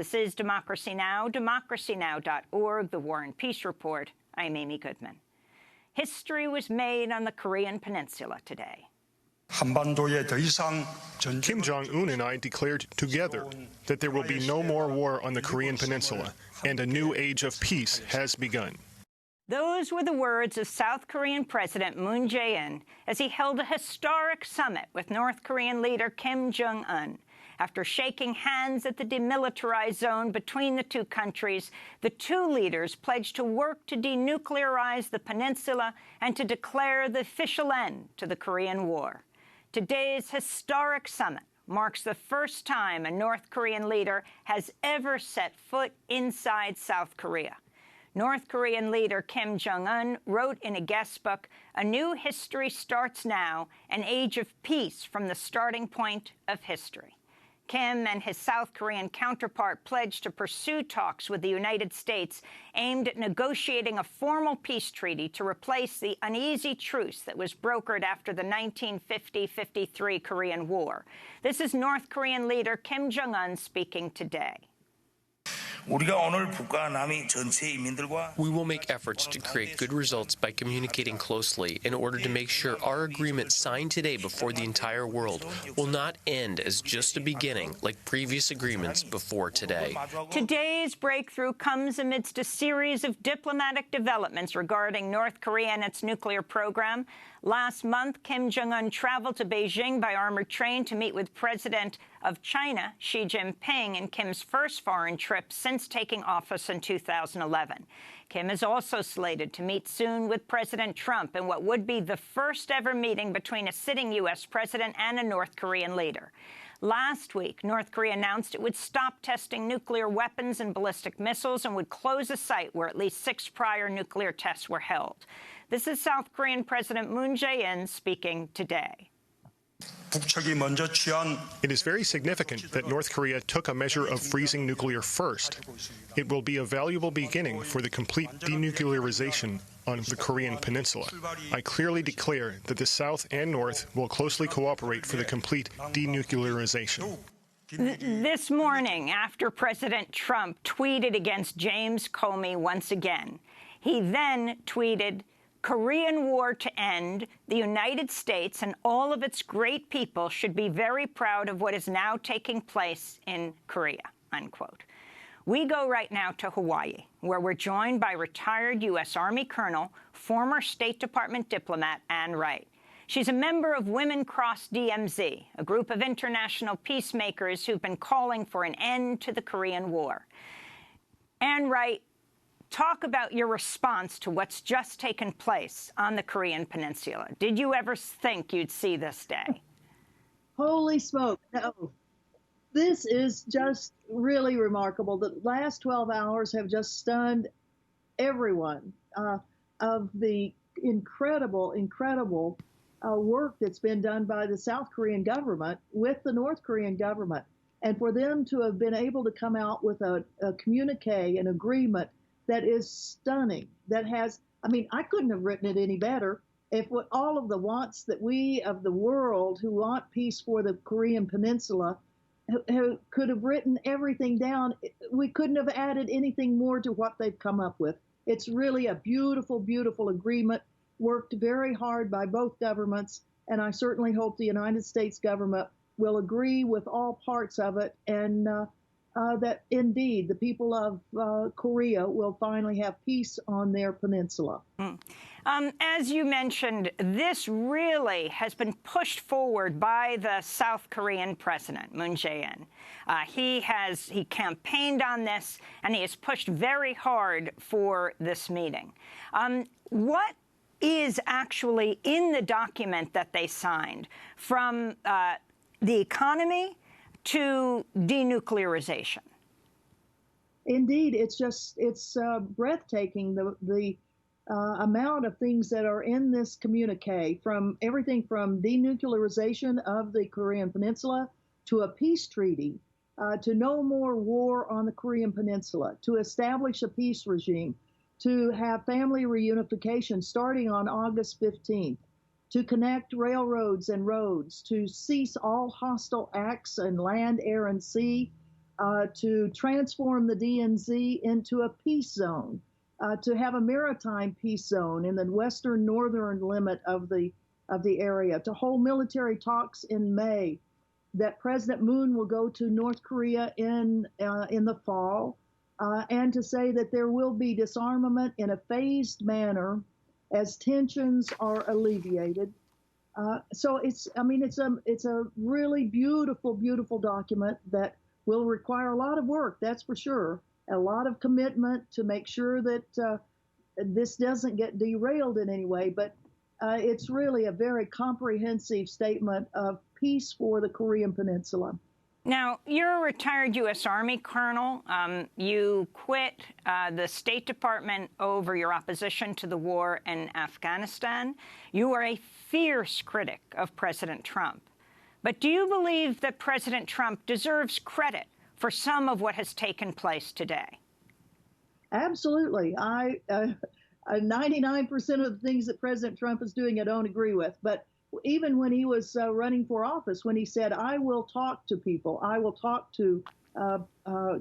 This is Democracy Now!, democracynow.org, the War and Peace Report. I'm Amy Goodman. History was made on the Korean Peninsula today. Kim Jong-un and I declared together that there will be no more war on the Korean Peninsula, and a new age of peace has begun. Those were the words of South Korean President Moon Jae-In as he held a historic summit with North Korean leader Kim Jong-un. After shaking hands at the demilitarized zone between the two countries, the two leaders pledged to work to denuclearize the peninsula and to declare the official end to the Korean War. Today's historic summit marks the first time a North Korean leader has ever set foot inside South Korea. North Korean leader Kim Jong-un wrote in a guest book, "A new history starts now, an age of peace from the starting point of history." Kim and his South Korean counterpart pledged to pursue talks with the United States aimed at negotiating a formal peace treaty to replace the uneasy truce that was brokered after the 1950-53 Korean War. This is North Korean leader Kim Jong-un speaking today. We will make efforts to create good results by communicating closely in order to make sure our agreement signed today before the entire world will not end as just a beginning like previous agreements before today. Today's breakthrough comes amidst a series of diplomatic developments regarding North Korea and its nuclear program. Last month, Kim Jong-un traveled to Beijing by armored train to meet with President of China, Xi Jinping, in Kim's first foreign trip since taking office in 2011. Kim is also slated to meet soon with President Trump in what would be the first ever meeting between a sitting U.S. president and a North Korean leader. Last week, North Korea announced it would stop testing nuclear weapons and ballistic missiles and would close a site where at least 6 prior nuclear tests were held. This is South Korean President Moon Jae-in speaking today. It is very significant that North Korea took a measure of freezing nuclear first. It will be a valuable beginning for the complete denuclearization on the Korean Peninsula. I clearly declare that the South and North will closely cooperate for the complete denuclearization. This morning, after President Trump tweeted against James Comey once again, he then tweeted, "Korean War to end, the United States and all of its great people should be very proud of what is now taking place in Korea," unquote. We go right now to Hawaii, where we're joined by retired U.S. Army Colonel, former State Department diplomat Ann Wright. She's a member of Women Cross DMZ, a group of international peacemakers who've been calling for an end to the Korean War. Ann Wright, talk about your response to what's just taken place on the Korean Peninsula. Did you ever think you'd see this day? Holy smoke, no. This is just really remarkable. The last 12 hours have just stunned everyone of the incredible work that's been done by the South Korean government with the North Korean government. And for them to have been able to come out with a communique, an agreement that is stunning, that has, I mean, I couldn't have written it any better. If what all of the wants that we of the world who want peace for the Korean Peninsula who could have written everything down, we couldn't have added anything more to what they've come up with. It's really a beautiful, beautiful agreement, worked very hard by both governments, and I certainly hope the United States government will agree with all parts of it, and that indeed the people of Korea will finally have peace on their peninsula. As you mentioned, this really has been pushed forward by the South Korean president, Moon Jae-in. He campaigned on this, and he has pushed very hard for this meeting. What is actually in the document that they signed, from the economy to denuclearization? Indeed, it's breathtaking, the amount of things that are in this communique, from everything from denuclearization of the Korean Peninsula to a peace treaty, to no more war on the Korean Peninsula, to establish a peace regime, to have family reunification starting on August 15th, to connect railroads and roads, to cease all hostile acts in land, air, and sea, to transform the DMZ into a peace zone, to have a maritime peace zone in the western northern limit of the area, to hold military talks in May, that President Moon will go to North Korea in the fall, and to say that there will be disarmament in a phased manner as tensions are alleviated. So it's a really beautiful, beautiful document that will require a lot of work, that's for sure, a lot of commitment to make sure that this doesn't get derailed in any way, but it's really a very comprehensive statement of peace for the Korean Peninsula. Now, you're a retired U.S. Army colonel. You quit the State Department over your opposition to the war in Afghanistan. You are a fierce critic of President Trump. But do you believe that President Trump deserves credit for some of what has taken place today? Absolutely. 99% of the things that President Trump is doing, I don't agree with. But even when he was running for office, when he said, I will talk to people, I will talk to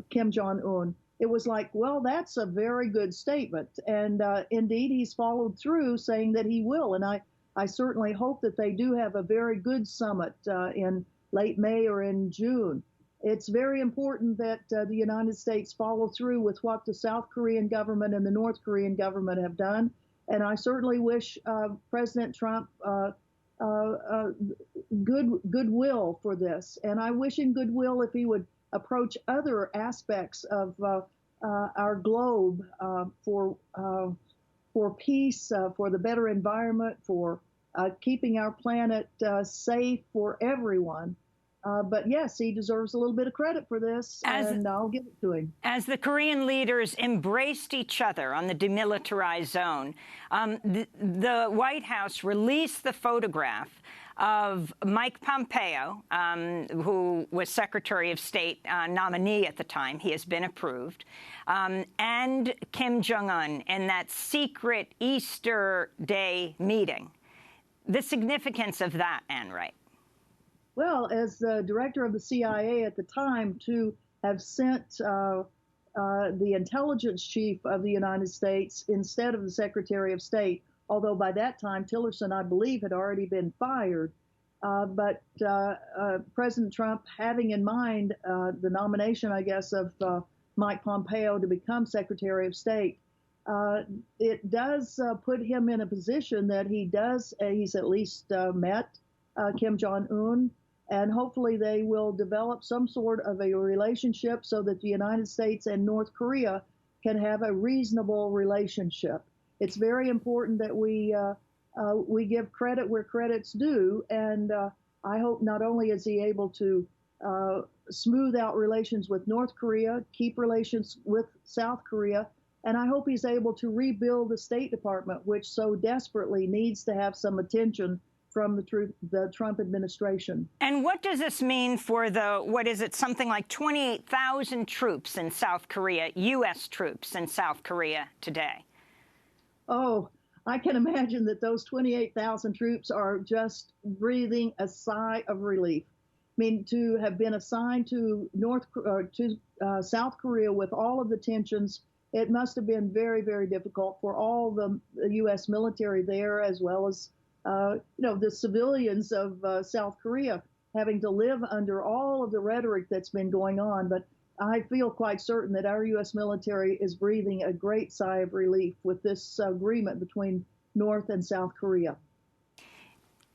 Kim Jong-un, it was like, well, that's a very good statement. And indeed, he's followed through saying that he will. And I certainly hope that they do have a very good summit in late May or in June. It's very important that the United States follow through with what the South Korean government and the North Korean government have done. And I certainly wish President Trump goodwill for this. And I wish him goodwill if he would approach other aspects of our globe for peace, for the better environment, for keeping our planet safe for everyone. But yes, he deserves a little bit of credit for this, and I'll give it to him. As the Korean leaders embraced each other on the demilitarized zone, the White House released the photograph of Mike Pompeo, who was Secretary of State nominee at the time. He has been approved. And Kim Jong-un in that secret Easter Day meeting. The significance of that, Ann Wright. Well, as the director of the CIA at the time, to have sent the intelligence chief of the United States instead of the Secretary of State, although by that time Tillerson, I believe, had already been fired. But President Trump, having in mind the nomination, I guess, of Mike Pompeo to become Secretary of State, it does put him in a position that he's at least met Kim Jong-un. And hopefully they will develop some sort of a relationship so that the United States and North Korea can have a reasonable relationship. It's very important that we give credit where credit's due. And I hope not only is he able to smooth out relations with North Korea, keep relations with South Korea, and I hope he's able to rebuild the State Department, which so desperately needs to have some attention from the Trump administration. And what does this mean for something like 28,000 troops in South Korea, U.S. troops in South Korea today? Oh, I can imagine that those 28,000 troops are just breathing a sigh of relief. I mean, to have been assigned to South Korea with all of the tensions, it must have been very, very difficult for all the U.S. military there, as well as the civilians of South Korea, having to live under all of the rhetoric that's been going on. But I feel quite certain that our U.S. military is breathing a great sigh of relief with this agreement between North and South Korea.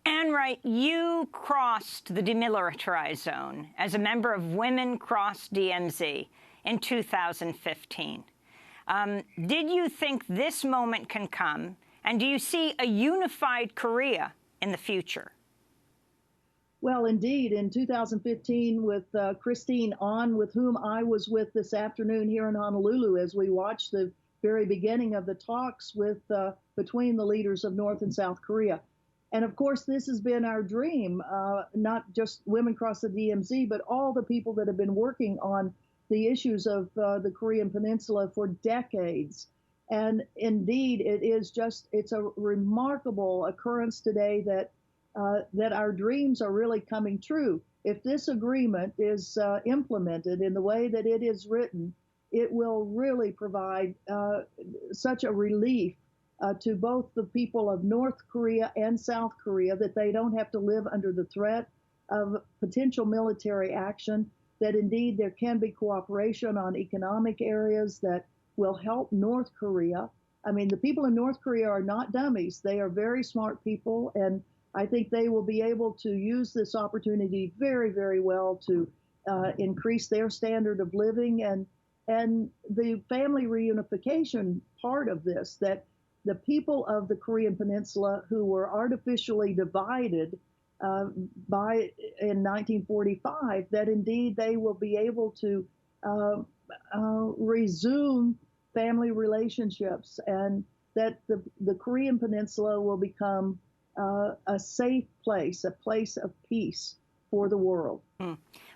Ann Wright, you crossed the demilitarized zone as a member of Women Cross DMZ in 2015. Did you think this moment can come? And do you see a unified Korea in the future? Well, indeed, in 2015 with Christine On, with whom I was with this afternoon here in Honolulu as we watched the very beginning of the talks between the leaders of North and South Korea. And of course, this has been our dream, not just Women Cross the DMZ, but all the people that have been working on the issues of the Korean Peninsula for decades. And indeed, it's a remarkable occurrence today that our dreams are really coming true. if this agreement is implemented in the way that it is written, it will really provide such a relief to both the people of North Korea and South Korea that they don't have to live under the threat of potential military action, that indeed there can be cooperation on economic areas that will help North Korea. I mean, the people in North Korea are not dummies. They are very smart people, and I think they will be able to use this opportunity very, very well to increase their standard of living, and the family reunification part of this, that the people of the Korean Peninsula who were artificially divided in 1945, that indeed they will be able to resume family relationships, and that the Korean Peninsula will become a safe place, a place of peace for the world.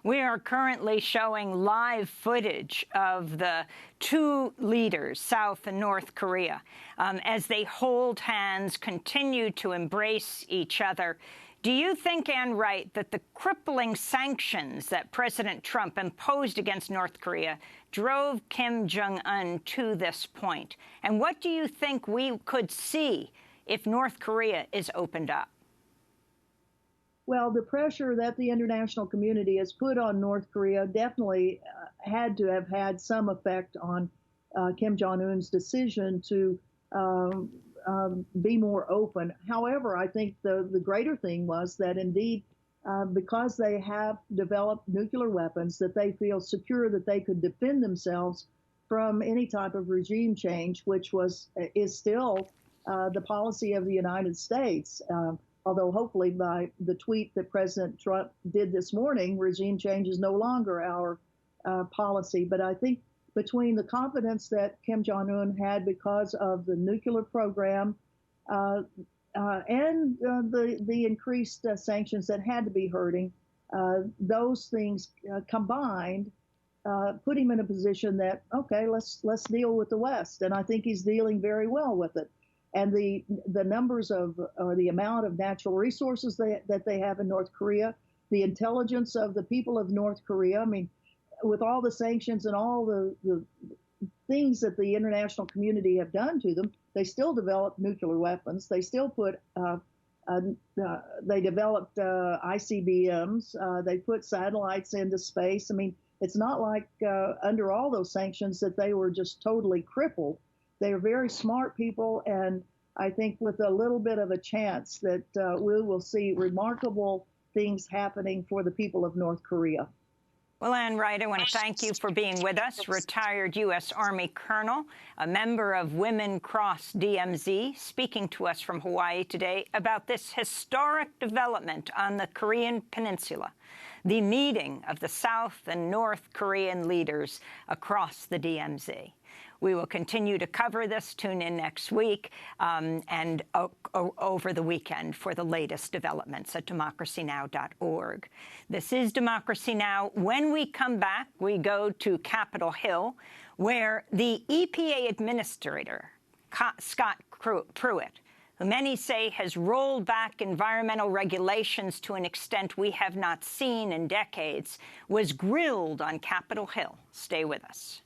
We are currently showing live footage of the two leaders, South and North Korea, as they hold hands, continue to embrace each other. Do you think, Ann Wright, that the crippling sanctions that President Trump imposed against North Korea drove Kim Jong-un to this point? And what do you think we could see if North Korea is opened up? Well, the pressure that the international community has put on North Korea definitely had to have had some effect on Kim Jong-un's decision to be more open. However, I think the greater thing was that indeed, because they have developed nuclear weapons, that they feel secure that they could defend themselves from any type of regime change, which is still the policy of the United States. Although hopefully by the tweet that President Trump did this morning, regime change is no longer our policy. But I think between the confidence that Kim Jong-un had because of the nuclear program and the increased sanctions that had to be hurting, those things combined put him in a position that, okay, let's deal with the West. And I think he's dealing very well with it. And the numbers of, or the amount of natural resources that they have in North Korea, the intelligence of the people of North Korea. I mean, with all the sanctions and all the things that the international community have done to them, they still developed nuclear weapons. They still put, they developed ICBMs. They put satellites into space. I mean, it's not like under all those sanctions that they were just totally crippled. They are very smart people, and I think with a little bit of a chance that we will see remarkable things happening for the people of North Korea. Well, Ann Wright, I want to thank you for being with us, retired U.S. Army Colonel, a member of Women Cross DMZ, speaking to us from Hawaii today about this historic development on the Korean Peninsula, the meeting of the South and North Korean leaders across the DMZ. We will continue to cover this. Tune in next week and over the weekend for the latest developments at democracynow.org. This is Democracy Now! When we come back, we go to Capitol Hill, where the EPA administrator, Scott Pruitt, who many say has rolled back environmental regulations to an extent we have not seen in decades, was grilled on Capitol Hill. Stay with us.